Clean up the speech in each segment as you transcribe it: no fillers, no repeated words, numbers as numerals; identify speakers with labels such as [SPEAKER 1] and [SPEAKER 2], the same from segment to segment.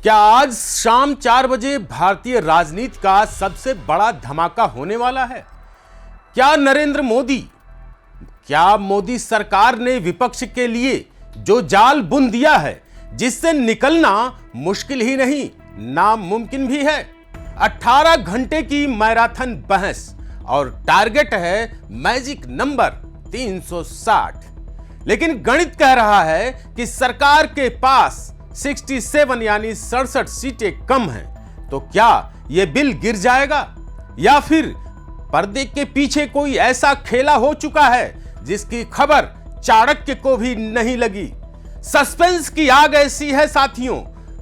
[SPEAKER 1] क्या आज शाम 4 बजे भारतीय राजनीति का सबसे बड़ा धमाका होने वाला है? क्या मोदी सरकार ने विपक्ष के लिए जो जाल बुन दिया है, जिससे निकलना मुश्किल ही नहीं नामुमकिन भी है। 18 घंटे की मैराथन बहस और टारगेट है मैजिक नंबर 360। लेकिन गणित कह रहा है कि सरकार के पास 67 यानी 67 सीटें कम हैं। तो क्या यह बिल गिर जाएगा या फिर पर्दे के पीछे कोई ऐसा खेला हो चुका है जिसकी खबर चाणक्य को भी नहीं लगी। सस्पेंस की आग ऐसी है साथियों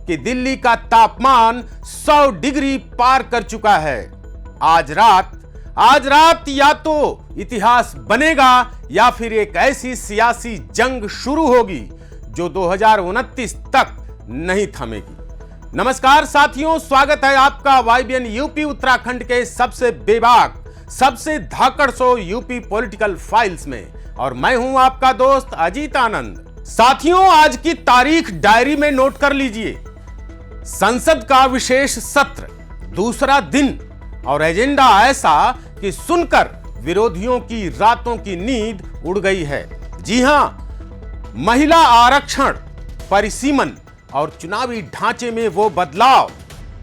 [SPEAKER 1] कि दिल्ली का तापमान 100 डिग्री पार कर चुका है। आज रात या तो इतिहास बनेगा या फिर एक ऐसी सियासी जंग शुरू होगी जो 2029 तक नहीं थमेगी। नमस्कार साथियों, स्वागत है आपका YBN यूपी उत्तराखंड के सबसे बेबाक, सबसे धाकड़ शो यूपी पॉलिटिकल फाइल्स में, और मैं हूं आपका दोस्त अजीत आनंद। साथियों, आज की तारीख डायरी में नोट कर लीजिए। संसद का विशेष सत्र, दूसरा दिन, और एजेंडा ऐसा कि सुनकर विरोधियों की रातों की नींद उड़ गई है। जी हां, महिला आरक्षण, परिसीमन और चुनावी ढांचे में वो बदलाव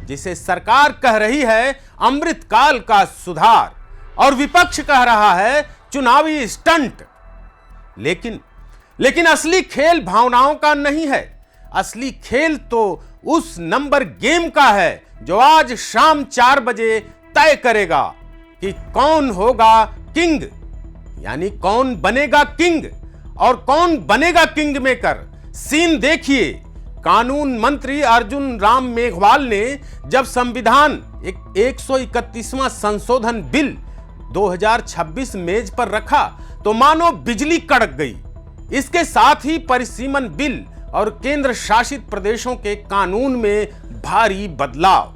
[SPEAKER 1] जिसे सरकार कह रही है अमृतकाल का सुधार और विपक्ष कह रहा है चुनावी स्टंट। लेकिन असली खेल भावनाओं का नहीं है। असली खेल तो उस नंबर गेम का है जो आज शाम 4 बजे तय करेगा कि कौन होगा किंग, यानी कौन बनेगा किंग और कौन बनेगा किंग मेकर। सीन देखिए। कानून मंत्री अर्जुन राम मेघवाल ने जब संविधान 131वां संशोधन बिल 2026 मेज पर रखा तो मानो बिजली कड़क गई। इसके साथ ही परिसीमन बिल और केंद्र शासित प्रदेशों के कानून में भारी बदलाव।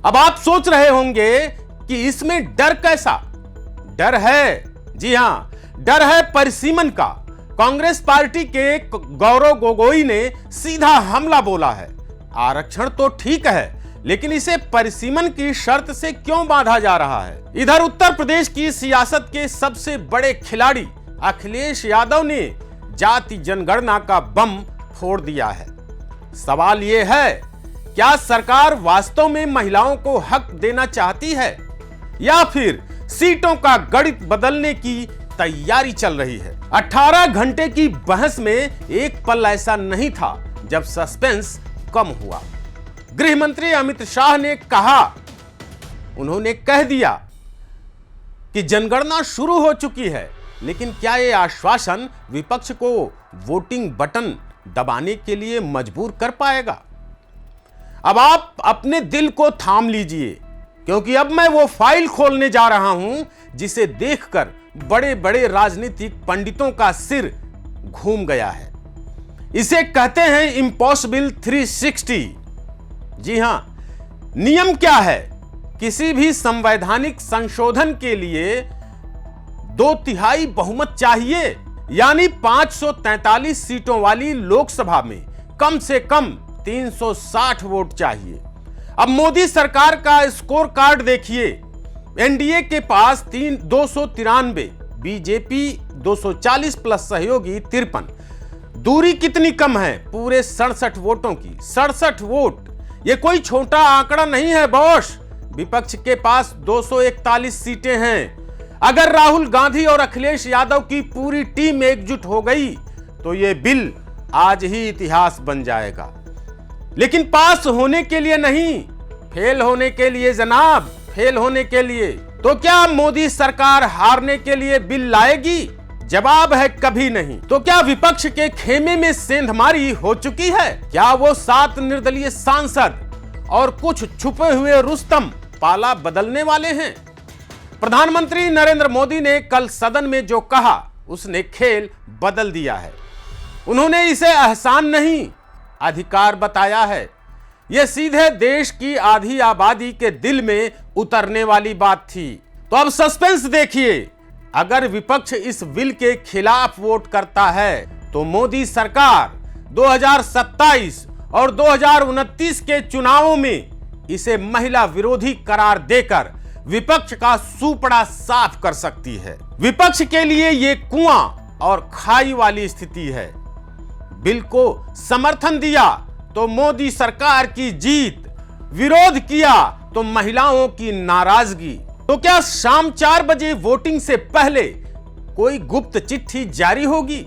[SPEAKER 1] अब आप सोच रहे होंगे कि इसमें डर कैसा? डर है, जी हां, डर है परिसीमन का। कांग्रेस पार्टी के गौरव गोगोई ने सीधा हमला बोला है। आरक्षण तो ठीक है, लेकिन इसे परिसीमन की शर्त से क्यों बांधा जा रहा है? इधर उत्तर प्रदेश की सियासत के सबसे बड़े खिलाड़ी अखिलेश यादव ने जाति जनगणना का बम फोड़ दिया है। सवाल यह है, क्या सरकार वास्तव में महिलाओं को हक देना चाहती है या फिर सीटों का गणित बदलने की तैयारी चल रही है? 18 घंटे की बहस में एक पल ऐसा नहीं था जब सस्पेंस कम हुआ। गृह मंत्री अमित शाह ने कहा, उन्होंने कह दिया कि जनगणना शुरू हो चुकी है। लेकिन क्या यह आश्वासन विपक्ष को वोटिंग बटन दबाने के लिए मजबूर कर पाएगा? अब आप अपने दिल को थाम लीजिए, क्योंकि अब मैं वो फाइल खोलने जा रहा हूं जिसे देखकर बड़े बड़े राजनीतिक पंडितों का सिर घूम गया है। इसे कहते हैं इम्पॉसिबल 360। जी हां, नियम क्या है? किसी भी संवैधानिक संशोधन के लिए 2/3 बहुमत चाहिए, यानी 543 सीटों वाली लोकसभा में कम से कम 360 वोट चाहिए। अब मोदी सरकार का स्कोर कार्ड देखिए। एनडीए के पास 293, बीजेपी 240 प्लस सहयोगी 53। दूरी कितनी कम है? पूरे 67 वोटों की। 67 वोट, ये कोई छोटा आंकड़ा नहीं है बॉस। विपक्ष के पास 241 सीटें हैं। अगर राहुल गांधी और अखिलेश यादव की पूरी टीम एकजुट हो गई तो यह बिल आज ही इतिहास बन जाएगा। लेकिन पास होने के लिए नहीं, फेल होने के लिए जनाब, फेल होने के लिए। तो क्या मोदी सरकार हारने के लिए बिल लाएगी? जवाब है कभी नहीं। तो क्या विपक्ष के खेमे में सेंधमारी हो चुकी है? क्या वो 7 निर्दलीय सांसद और कुछ छुपे हुए रुस्तम पाला बदलने वाले हैं? प्रधानमंत्री नरेंद्र मोदी ने कल सदन में जो कहा उसने खेल बदल दिया है। उन्होंने इसे एहसान नहीं, अधिकार बताया है। यह सीधे देश की आधी आबादी के दिल में उतरने वाली बात थी। तो अब सस्पेंस देखिए। अगर विपक्ष इस बिल के खिलाफ वोट करता है तो मोदी सरकार 2027 और 2029 के चुनावों में इसे महिला विरोधी करार देकर विपक्ष का सूपड़ा साफ कर सकती है। विपक्ष के लिए यह कुआं और खाई वाली स्थिति है। बिल को समर्थन दिया तो मोदी सरकार की जीत, विरोध किया तो महिलाओं की नाराजगी। तो क्या शाम 4 बजे वोटिंग से पहले कोई गुप्त चिट्ठी जारी होगी?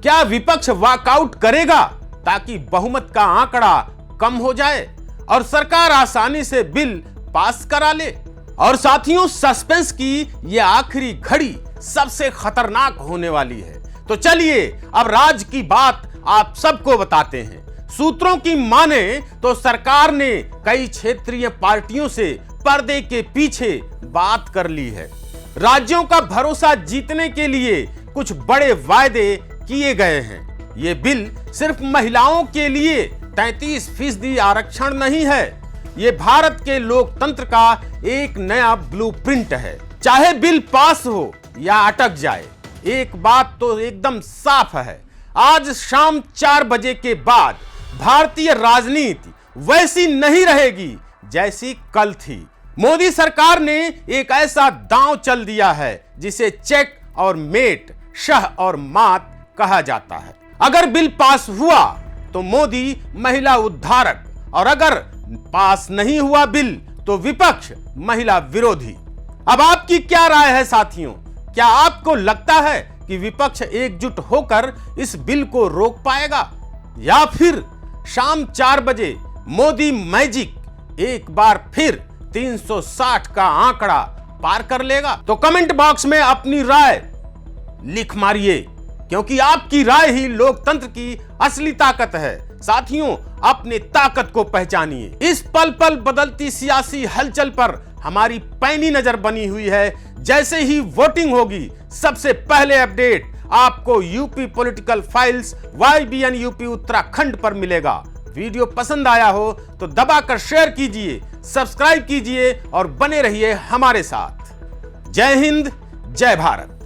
[SPEAKER 1] क्या विपक्ष वॉकआउट करेगा ताकि बहुमत का आंकड़ा कम हो जाए और सरकार आसानी से बिल पास करा ले? और साथियों, सस्पेंस की यह आखिरी घड़ी सबसे खतरनाक होने वाली है। तो चलिए अब राज की बात आप सबको बताते हैं। सूत्रों की माने तो सरकार ने कई क्षेत्रीय पार्टियों से पर्दे के पीछे बात कर ली है। राज्यों का भरोसा जीतने के लिए कुछ बड़े वायदे किए गए हैं। ये बिल सिर्फ महिलाओं के लिए 33% आरक्षण नहीं है, ये भारत के लोकतंत्र का एक नया ब्लूप्रिंट है। चाहे बिल पास हो या अटक जाए, एक बात तो एकदम साफ है, आज शाम 4 बजे के बाद भारतीय राजनीति वैसी नहीं रहेगी जैसी कल थी। मोदी सरकार ने एक ऐसा दांव चल दिया है जिसे चेक और मेट, शह और मात कहा जाता है। अगर बिल पास हुआ तो मोदी महिला उद्धारक, और अगर पास नहीं हुआ बिल तो विपक्ष महिला विरोधी। अब आपकी क्या राय है साथियों? क्या आपको लगता है कि विपक्ष एकजुट होकर इस बिल को रोक पाएगा, या फिर शाम 4 बजे मोदी मैजिक एक बार फिर 360 का आंकड़ा पार कर लेगा? तो कमेंट बॉक्स में अपनी राय लिख मारिए, क्योंकि आपकी राय ही लोकतंत्र की असली ताकत है। साथियों, अपने ताकत को पहचानिए। इस पल पल बदलती सियासी हलचल पर हमारी पैनी नजर बनी हुई है। जैसे ही वोटिंग होगी, सबसे पहले अपडेट आपको UP political files YBN UP Uttarakhand पर मिलेगा। वीडियो पसंद आया हो तो दबाकर शेयर कीजिए, सब्सक्राइब कीजिए और बने रहिए हमारे साथ। जय हिंद, जय भारत।